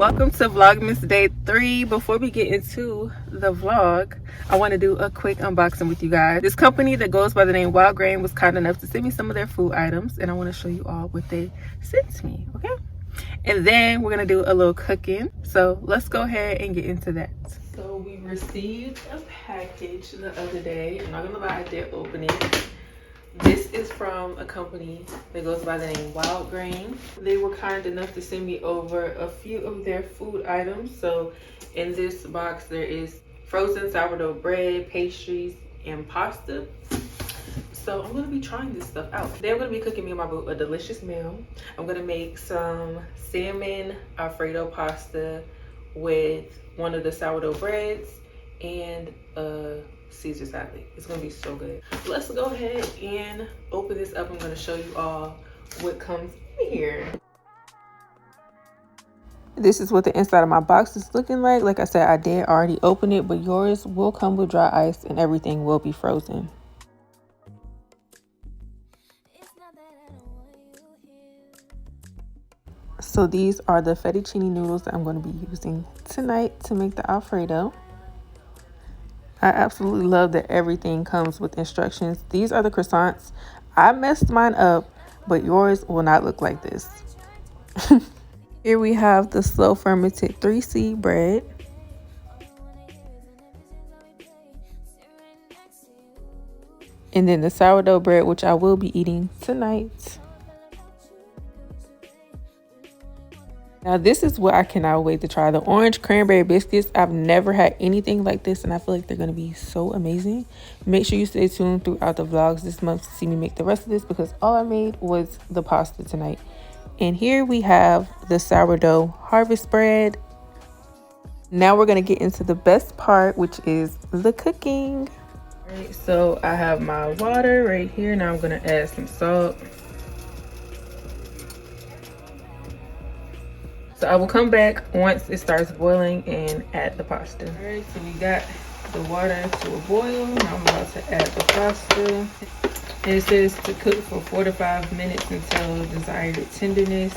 Welcome to Vlogmas Day 3. Before we get into the vlog, I want to do a quick unboxing with you guys. This company that goes by the name Wildgrain was kind enough to send me some of their food items, and I want to show you all what they sent me, okay? And then we're going to do a little cooking. So let's go ahead and get into that. So we received a package the other day. I'm not going to lie, I did open it. This is from a company that goes by the name Wildgrain. They were kind enough to send me over a few of their food items. So in this box there is frozen sourdough bread, pastries, and pasta. So I'm gonna be trying this stuff out. Today I'm gonna be cooking me and my boo a delicious meal. I'm gonna make some salmon alfredo pasta with one of the sourdough breads and Caesar salad. It's gonna be so good. Let's go ahead and open this up. I'm gonna show you all what comes in here. This is what the inside of my box is looking like. Like I said, I did already open it, but yours will come with dry ice and everything will be frozen. So these are the fettuccine noodles that I'm going to be using tonight to make the alfredo. I absolutely love that everything comes with instructions. These are the croissants. I messed mine up, but yours will not look like this. Here we have the slow fermented 3-seed bread. And then the sourdough bread, which I will be eating tonight. Now this is what I cannot wait to try. The orange cranberry biscuits. I've never had anything like this and I feel like they're going to be so amazing. Make sure you stay tuned throughout the vlogs this month to see me make the rest of this because all I made was the pasta tonight. And here we have the sourdough harvest bread. Now we're going to get into the best part, which is the cooking. All right, so I have my water right here. Now I'm going to add some salt. So I will come back once it starts boiling and add the pasta. All right, so we got the water to a boil. Now I'm about to add the pasta. And it says to cook for 4 to 5 minutes until desired tenderness.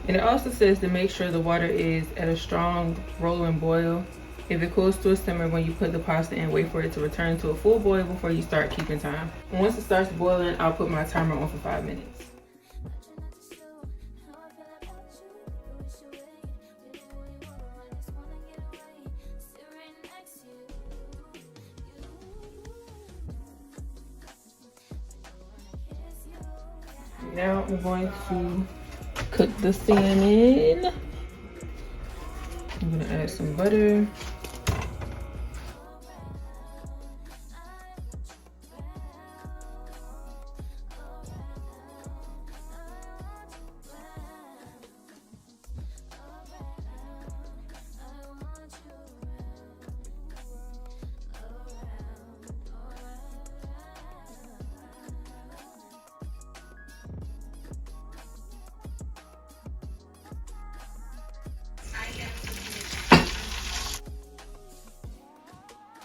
And it also says to make sure the water is at a strong rolling boil. If it cools to a simmer when you put the pasta in, wait for it to return to a full boil before you start keeping time. And once it starts boiling, I'll put my timer on for 5 minutes. Now I'm going to cook the salmon. I'm gonna add some butter.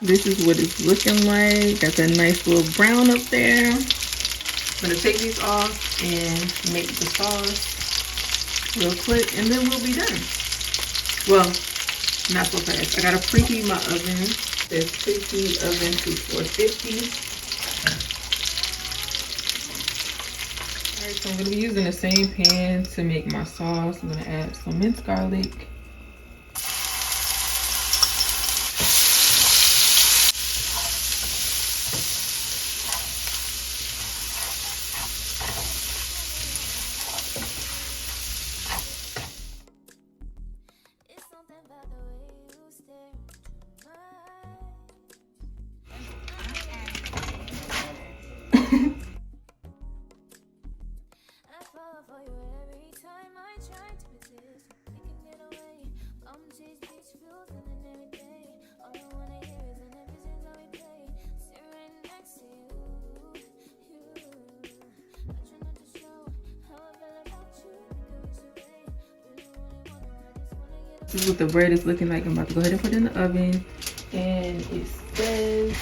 This is what it's looking like. Got that nice little brown up there. I'm gonna take these off and make the sauce real quick and then we'll be done. Well, not so fast. I gotta preheat my oven. There's preheat oven to 450. Alright, so I'm gonna be using the same pan to make my sauce. I'm gonna add some minced garlic. for you every time I try to resist. We can get away. This is what the bread is looking like. I'm about to go ahead and put it in the oven. And it says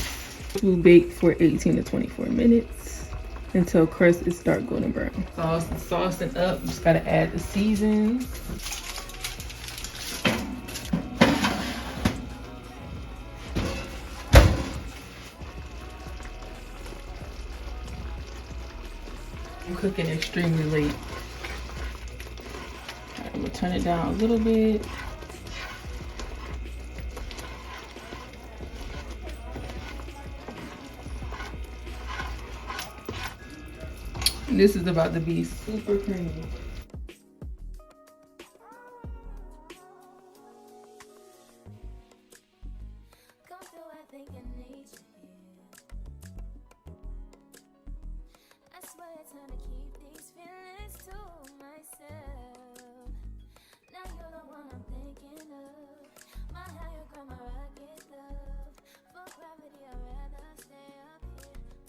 to bake for 18 to 24 minutes until crust is dark golden brown. Saucing up, just gotta add the seasons. I'm cooking extremely late. Right, I'm gonna turn it down a little bit. This is about to be super creamy.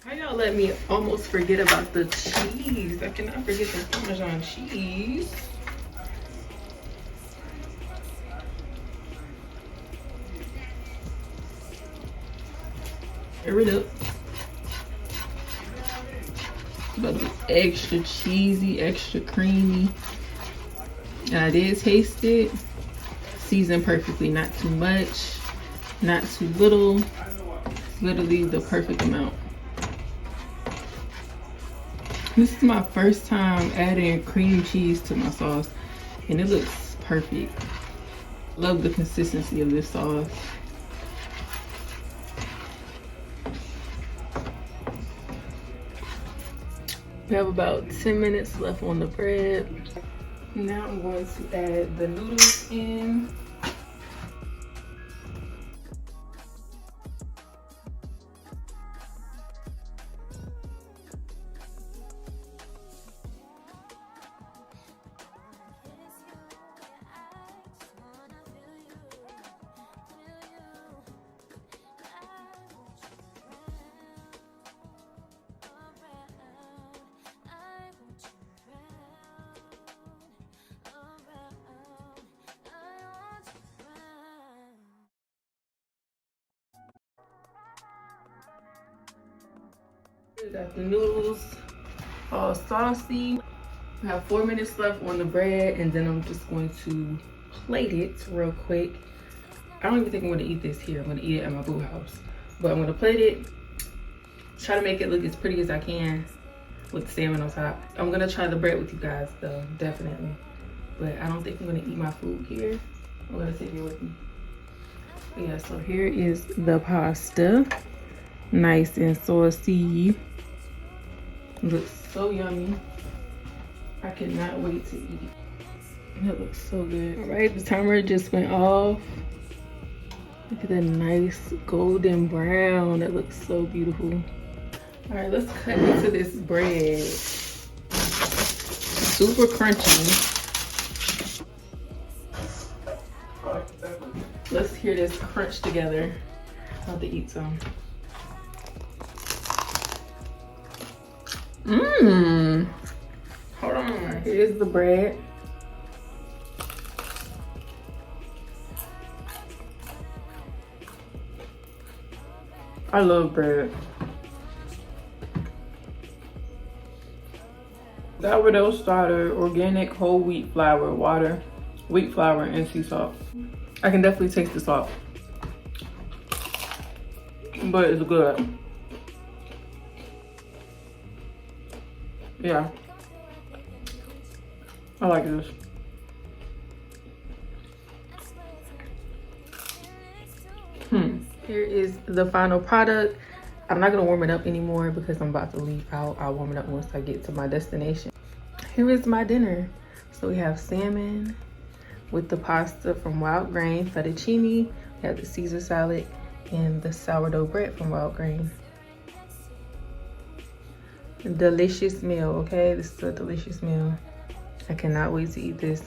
How y'all let me almost forget about the cheese? I cannot forget the Parmesan cheese. Stir it up. It's about to be extra cheesy, extra creamy. And I did taste it. Seasoned perfectly, not too much, not too little. It's literally the perfect amount. This is my first time adding cream cheese to my sauce, and it looks perfect. Love the consistency of this sauce. We have about 10 minutes left on the bread. Now I'm going to add the noodles in. We got the noodles all saucy. We have 4 minutes left on the bread, and then I'm just going to plate it real quick. I don't even think I'm going to eat this here. I'm going to eat it at my boo house. But I'm going to plate it, try to make it look as pretty as I can with salmon on top. I'm going to try the bread with you guys though, definitely. But I don't think I'm going to eat my food here. I'm going to take it with me. But yeah, so here is the pasta. Nice and saucy. Looks so yummy. I cannot wait to eat it. It looks so good. All right, the timer just went off. Look at that nice golden brown. That looks so beautiful. All right, let's cut into this bread. Super crunchy. Let's hear this crunch together. I'm about to eat some. Hold on. Here's the bread. I love bread. Sourdough starter, organic whole wheat flour, water, wheat flour, and sea salt. I can definitely taste the salt, but it's good. Yeah, I like this. Here is the final product. I'm not gonna warm it up anymore because I'm about to leave out. I'll warm it up once I get to my destination. Here is my dinner. So we have salmon with the pasta from Wildgrain, fettuccine. We have the Caesar salad and the sourdough bread from Wildgrain. Delicious meal, okay? This is a delicious meal. I cannot wait to eat this.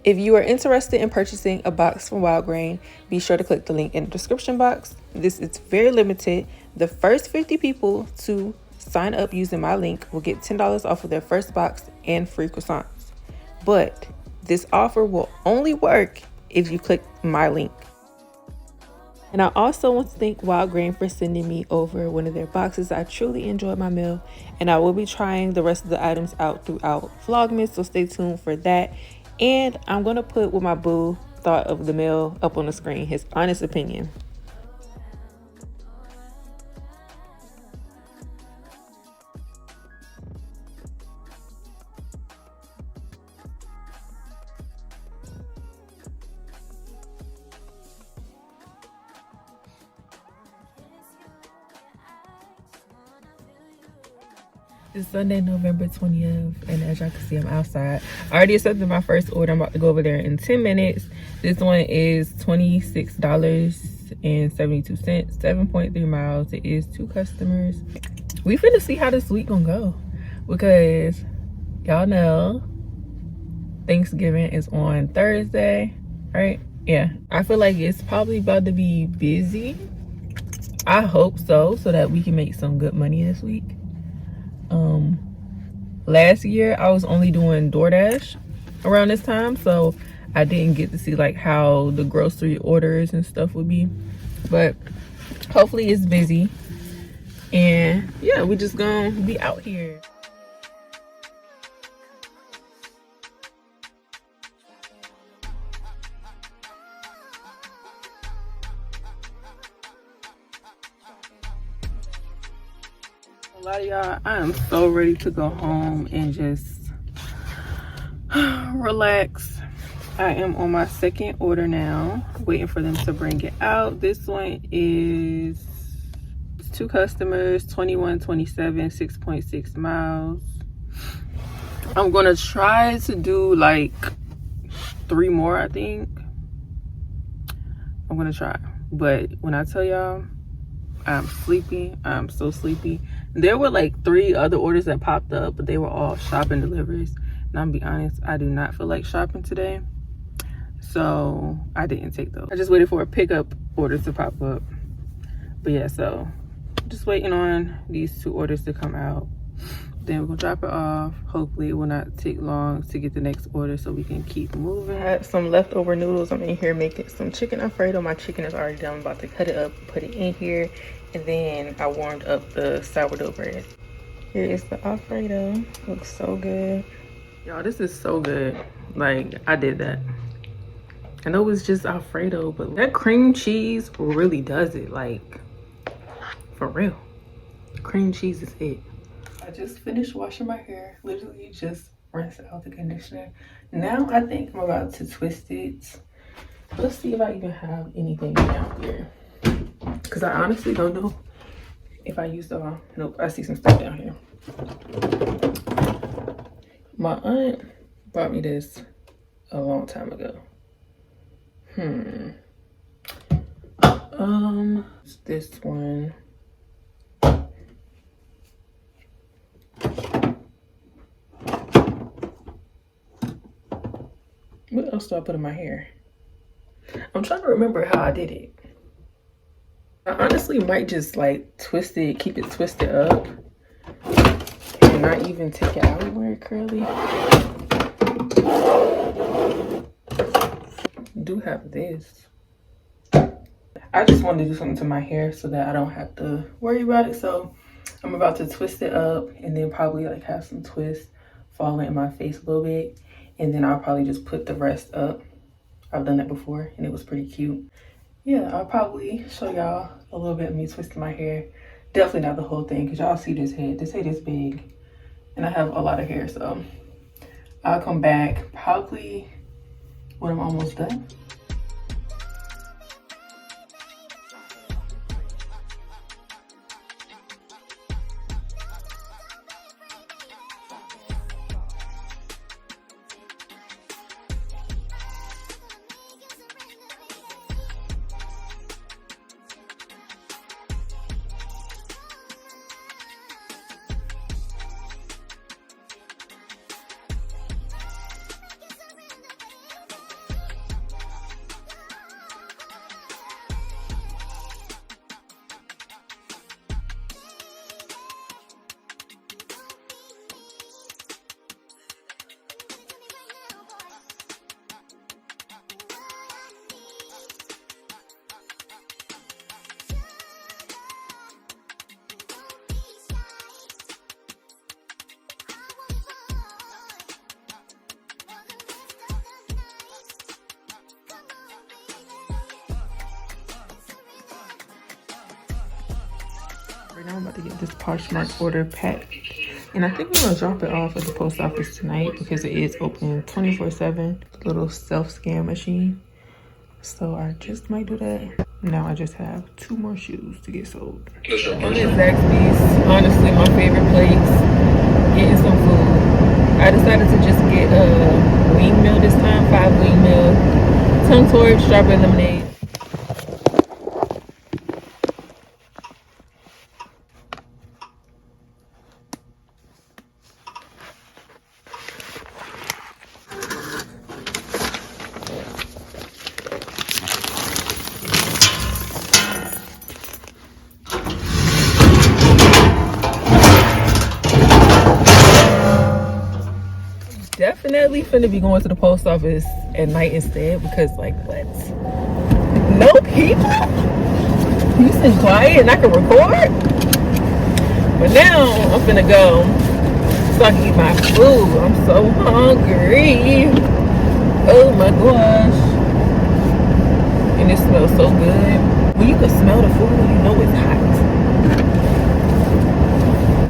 If you are interested in purchasing a box from Wildgrain, be sure to click the link in the description box. This is very limited. The first 50 people to sign up using my link will get $10 off of their first box and free croissants. But this offer will only work if you click my link. And I also want to thank Wildgrain for sending me over one of their boxes. I truly enjoyed my meal, and I will be trying the rest of the items out throughout Vlogmas, so stay tuned for that. And I'm going to put what my boo thought of the meal up on the screen, his honest opinion. It's Sunday, November 20th, and as y'all can see, I'm outside. I already accepted my first order. I'm about to go over there in 10 minutes. This one is $26.72, 7.3 miles. It is 2 customers. We finna see how this week gonna go, because y'all know Thanksgiving is on Thursday, right? Yeah, I feel like it's probably about to be busy. I hope so that we can make some good money this week. Last year I was only doing DoorDash around this time, so I didn't get to see like how the grocery orders and stuff would be, but hopefully it's busy. And yeah, we just gonna be out here. A lot of y'all, I am so ready to go home and just relax. I am on my second order now, waiting for them to bring it out. This one is 2 customers, 2127, 6.6 miles. I'm gonna try to do like 3 more, I think. I'm gonna try, but when I tell y'all I'm sleepy, I'm so sleepy. There were like 3 other orders that popped up, but they were all shopping deliveries. And I'm gonna be honest, I do not feel like shopping today, so I didn't take those. I just waited for a pickup order to pop up. But yeah, so just waiting on these 2 orders to come out. Then we're gonna drop it off. Hopefully it will not take long to get the next order so we can keep moving. I had some leftover noodles. I'm in here making some chicken alfredo. My chicken is already done. I'm about to cut it up, put it in here, and then I warmed up the sourdough bread. Here is the alfredo. Looks so good. Y'all, this is so good. Like, I did that. I know it's just alfredo, but that cream cheese really does it. Like, for real. Cream cheese is it. I just finished washing my hair. Literally just rinsed out the conditioner. Now I think I'm about to twist it. Let's see if I even have anything down here, because I honestly don't know if I used all. Nope, I see some stuff down here. My aunt bought me this a long time ago. It's this one. What else do I put in my hair? I'm trying to remember how I did it. I honestly might just like twist it, keep it twisted up, and not even take it out where curly. Do have this. I just wanted to do something to my hair so that I don't have to worry about it. So I'm about to twist it up and then probably like have some twists falling in my face a little bit. And then I'll probably just put the rest up. I've done that before and it was pretty cute. Yeah, I'll probably show y'all a little bit of me twisting my hair. Definitely not the whole thing, because y'all see this head. This head is big and I have a lot of hair. So I'll come back probably when I'm almost done. Right now I'm about to get this Poshmark order packed. And I think we're gonna drop it off at the post office tonight because it is open 24/7. Little self-scan machine. So I just might do that. Now I just have 2 more shoes to get sold. I'm at Zaxby's, honestly my favorite place. Getting some food. I decided to just get a wing meal this time, 5 wing meal, tongue torch, strawberry lemonade. Definitely finna be going to the post office at night instead because like what? No people? You sit quiet and I can record? But now I'm finna go so I can eat my food. I'm so hungry. Oh my gosh. And it smells so good. When you can smell the food, you know it's hot.